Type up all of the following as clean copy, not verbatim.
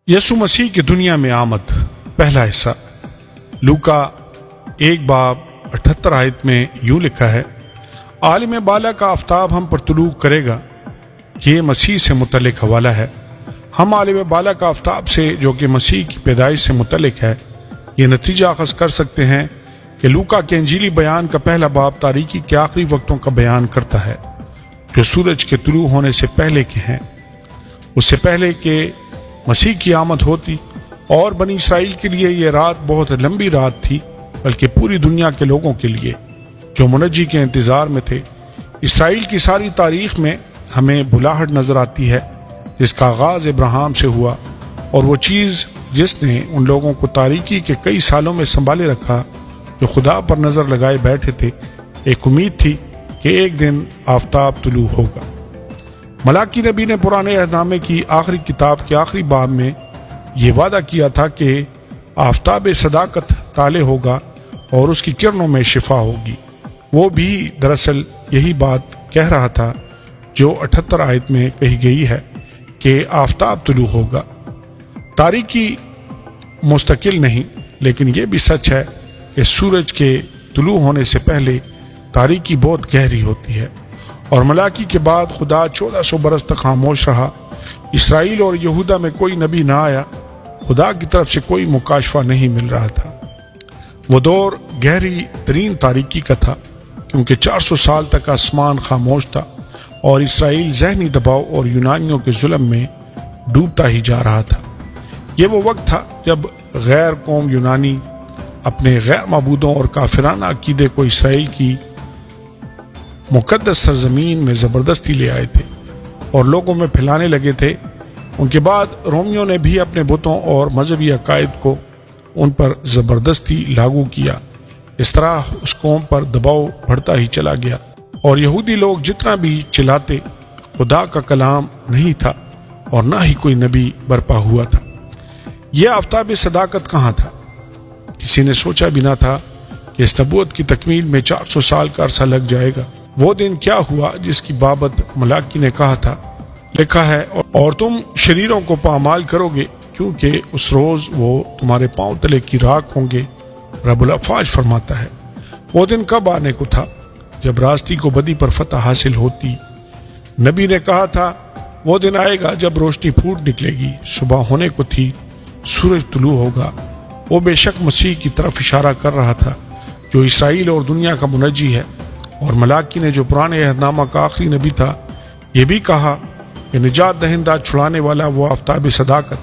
यसु मसीह की दुनिया में आमद, पहला हिस्सा। लूका 1:78 आयत में यूं लिखा है, आलिम बाला का आफ्ताब हम पर तुलूक करेगा। ये मसीह से मुतल्लिक हवाला है। हम आलिम बाला का आफ्ताब से, जो कि मसीह की पैदाइश से मुतल्लिक है, ये नतीजा अखज़ कर सकते हैं कि लूका के इंजीली बयान का पहला बाब तारीकी के आखिरी वक्तों का बयान करता है, जो सूरज के तुलू होने से पहले के हैं। उससे पहले कि मसीह की आमद होती और बनी इसराइल के लिए यह रात बहुत लंबी रात थी, बल्कि पूरी दुनिया के लोगों के लिए जो मुनज्जी के इंतज़ार में थे। इसराइल की सारी तारीख में हमें बुलाहट नज़र आती है जिसका आगाज़ इब्राहिम से हुआ, और वो चीज़ जिसने उन लोगों को तारीकी के कई सालों में संभाले रखा, जो खुदा पर नज़र लगाए बैठे थे। एक उम्मीद थी कि एक दिन आफ्ताब तुलू होगा। मलाकी नबी ने पुराने अहदनामे की आखिरी किताब के आखिरी बाब में ये वादा किया था कि आफ्ताब सदाकत ताले होगा और उसकी किरणों में शिफा होगी। वो भी दरअसल यही बात कह रहा था जो 78 आयत में कही गई है कि आफ्ताब तुलू होगा। तारीकी मुस्तकिल नहीं, लेकिन ये भी सच है कि सूरज के तुलू होने से पहले तारीकी बहुत गहरी होती है। और मलाकी के बाद खुदा 1400 बरस तक खामोश रहा। इसराइल और यहूदा में कोई नबी ना आया। खुदा की तरफ से कोई मुकाशफा नहीं मिल रहा था। वो दौर गहरी तरीन तारीकी का था, क्योंकि 400 साल तक आसमान खामोश था और इसराइल जहनी दबाव और यूनानियों के जुल्म में डूबता ही जा रहा था। ये वो वक्त था जब गैर कौम यूनानी अपने गैर मबूदों और काफिराना अकीदे को इसराइल की मुकद्दस सरजमीन में ज़बरदस्ती ले आए थे और लोगों में फैलाने लगे थे। उनके बाद रोमियों ने भी अपने बुतों और मजहबी अकायद को उन पर ज़बरदस्ती लागू किया। इस तरह उस कौम पर दबाव बढ़ता ही चला गया और यहूदी लोग जितना भी चिल्लाते, खुदा का कलाम नहीं था और ना ही कोई नबी बरपा हुआ था। यह आफ्ताब सदाकत कहाँ था? किसी ने सोचा भी ना था कि इस नबूवत की तकमील में 400 साल का अरसा लग जाएगा। वो दिन क्या हुआ जिसकी बाबत मलाकी ने कहा था? लिखा है, और तुम शरीरों को पामाल करोगे, क्योंकि उस रोज वो तुम्हारे पांव तले की राख होंगे। रब्बुल अफ़वाज फरमाता है। वो दिन कब आने को था? जब रास्ती को बदी पर फतह हासिल होती। नबी ने कहा था वो दिन आएगा जब रोशनी फूट निकलेगी। सुबह होने को थी, सूरज तुलू होगा। वो बेशक मसीह की तरफ इशारा कर रहा था, जो इसराइल और दुनिया का मुनज्जी है। और मलाकी ने, जो पुराने अहदनामा का आखिरी नबी था, ये भी कहा कि निजात दहिंदा छुड़ाने वाला वो आफ्ताब सदाकत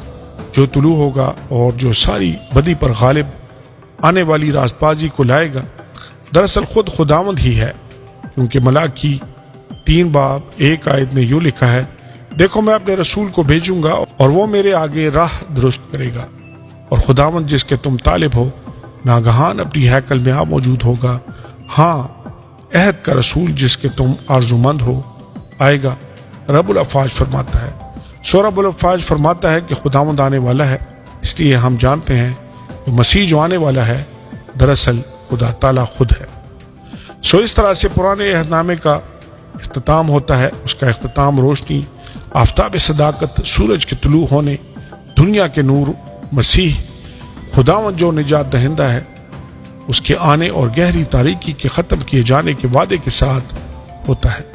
जो तुलू होगा और जो सारी बदी पर गालिब आने वाली रास्तबाजी को लाएगा, दरअसल खुद खुदावंद ही है। क्योंकि मलाकी 3:1 आयत में यूं लिखा है, देखो मैं अपने रसूल को भेजूंगा और वो मेरे आगे राह दुरुस्त करेगा। और खुदावंद जिसके तुम तालिब हो नागहान अपनी हैकल में आ मौजूद होगा। हाँ, अहद का रसूल जिसके तुम आरजुमंद हो आएगा। रब्बुल अफ़वाज फरमाता है। रब्बुल अफ़वाज फरमाता है कि खुदावंद आने वाला है, इसलिए हम जानते हैं कि मसीह जो आने वाला है दरअसल खुदा ताला खुद है। इस तरह से पुराने अहदनामे का इख्तिताम होता है। उसका इख्तिताम रोशनी, आफ्ताब सदाकत, सूरज के तुलू होने, दुनिया के नूर मसीह, खुदावंद जो निजात दहिंदा है, उसके आने और गहरी तारीकी के ख़त्म किए जाने के वादे के साथ होता है।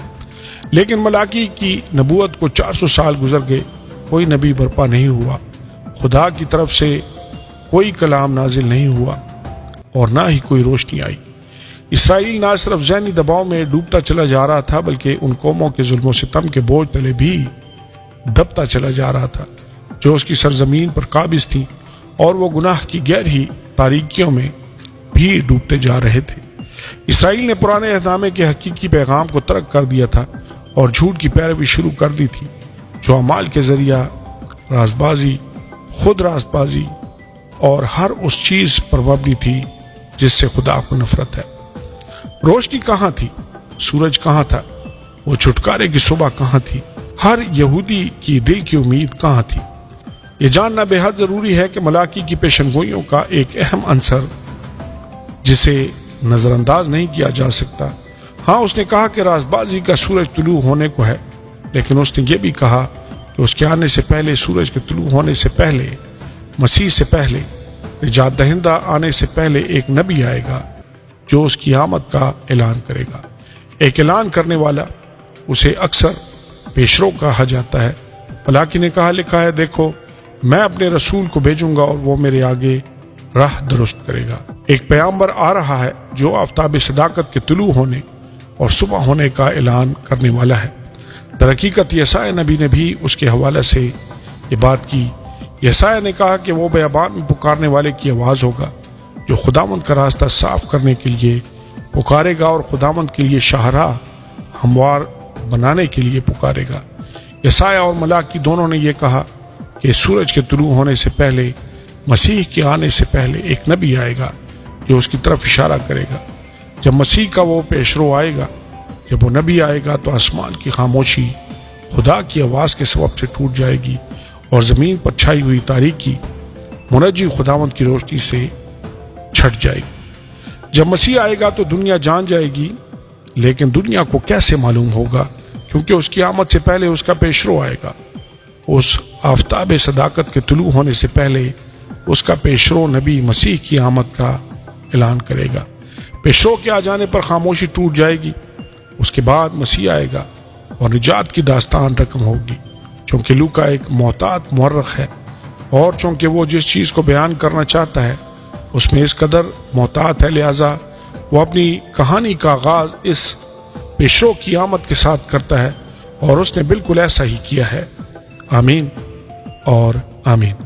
लेकिन मलाकी की नबूवत को 400 साल गुजर गए, कोई नबी बरपा नहीं हुआ, खुदा की तरफ से कोई कलाम नाजिल नहीं हुआ और ना ही कोई रोशनी आई। इसराइल ना सिर्फ ज़हनी दबाव में डूबता चला जा रहा था, बल्कि उन कौमों के जुल्म सितम के बोझ तले भी दबता चला जा रहा था जो उसकी सरजमीन पर काबिज थी, और वो गुनाह की गहरी तारीकियों में भी डूबते जा रहे थे। इसराइल ने पुराने अहदनामे के हकीकी पैगाम को तर्क कर दिया था और झूठ की पैरवी शुरू कर दी थी, जो अमाल के जरिया रास्तबाजी, खुद रास्तबाजी और हर उस चीज पर मबनी थी जिससे खुदा को नफरत है। रोशनी कहाँ थी? सूरज कहाँ था? वो छुटकारे की सुबह कहाँ थी? हर यहूदी की दिल की उम्मीद कहाँ थी? ये जानना बेहद जरूरी है कि मलाकी की पेशनगोइयों का एक अहम अंसर जिसे नजरअंदाज नहीं किया जा सकता। हाँ, उसने कहा कि रास्तबाजी का सूरज तुलू होने को है, लेकिन उसने ये भी कहा کہ اس کے آنے سے پہلے، سورج کے طلوع ہونے سے پہلے، مسیح سے پہلے، نجات دہندہ آنے سے پہلے ایک نبی آئے گا جو اس کی آمد کا اعلان کرے گا۔ ایک اعلان کرنے والا، اسے اکثر پیشرو کہا جاتا ہے۔ ملاکی نے کہا، لکھا ہے، دیکھو میں اپنے رسول کو بھیجوں گا اور وہ میرے آگے راہ درست کرے گا۔ ایک پیغمبر آ رہا ہے جو آفتاب صداقت کے طلوع ہونے اور صبح ہونے کا اعلان کرنے والا ہے۔ در حقیقت یسایا نبی نے بھی اس کے حوالے سے یہ بات کی۔ یسایا نے کہا کہ وہ بیابان میں پکارنے والے کی آواز ہوگا جو خداوند کا راستہ صاف کرنے کے لیے پکارے گا اور خداوند کے لیے شاہراہ ہموار بنانے کے لیے پکارے گا۔ یسایا اور ملاکی دونوں نے یہ کہا کہ سورج کے طلوع ہونے سے پہلے، مسیح کے آنے سے پہلے ایک نبی آئے گا جو اس کی طرف اشارہ کرے گا۔ جب مسیح کا وہ پیشرو آئے گا، جب وہ نبی آئے گا، تو آسمان کی خاموشی خدا کی آواز کے سبب سے ٹوٹ جائے گی اور زمین پر چھائی ہوئی تاریکی منجی خداوند کی روشنی سے چھٹ جائے گی۔ جب مسیح آئے گا تو دنیا جان جائے گی، لیکن دنیا کو کیسے معلوم ہوگا؟ کیونکہ اس کی آمد سے پہلے اس کا پیشرو آئے گا۔ اس آفتاب صداقت کے طلوع ہونے سے پہلے اس کا پیشرو نبی مسیح کی آمد کا اعلان کرے گا۔ پیشرو کے آ جانے پر خاموشی ٹوٹ جائے گی۔ اس کے بعد مسیح آئے گا اور نجات کی داستان رقم ہوگی۔ چونکہ لوکا ایک محتاط مورخ ہے اور چونکہ وہ جس چیز کو بیان کرنا چاہتا ہے اس میں اس قدر محتاط ہے، لہٰذا وہ اپنی کہانی کا آغاز اس پیشرو کی آمد کے ساتھ کرتا ہے، اور اس نے بالکل ایسا ہی کیا ہے۔ آمین اور آمین۔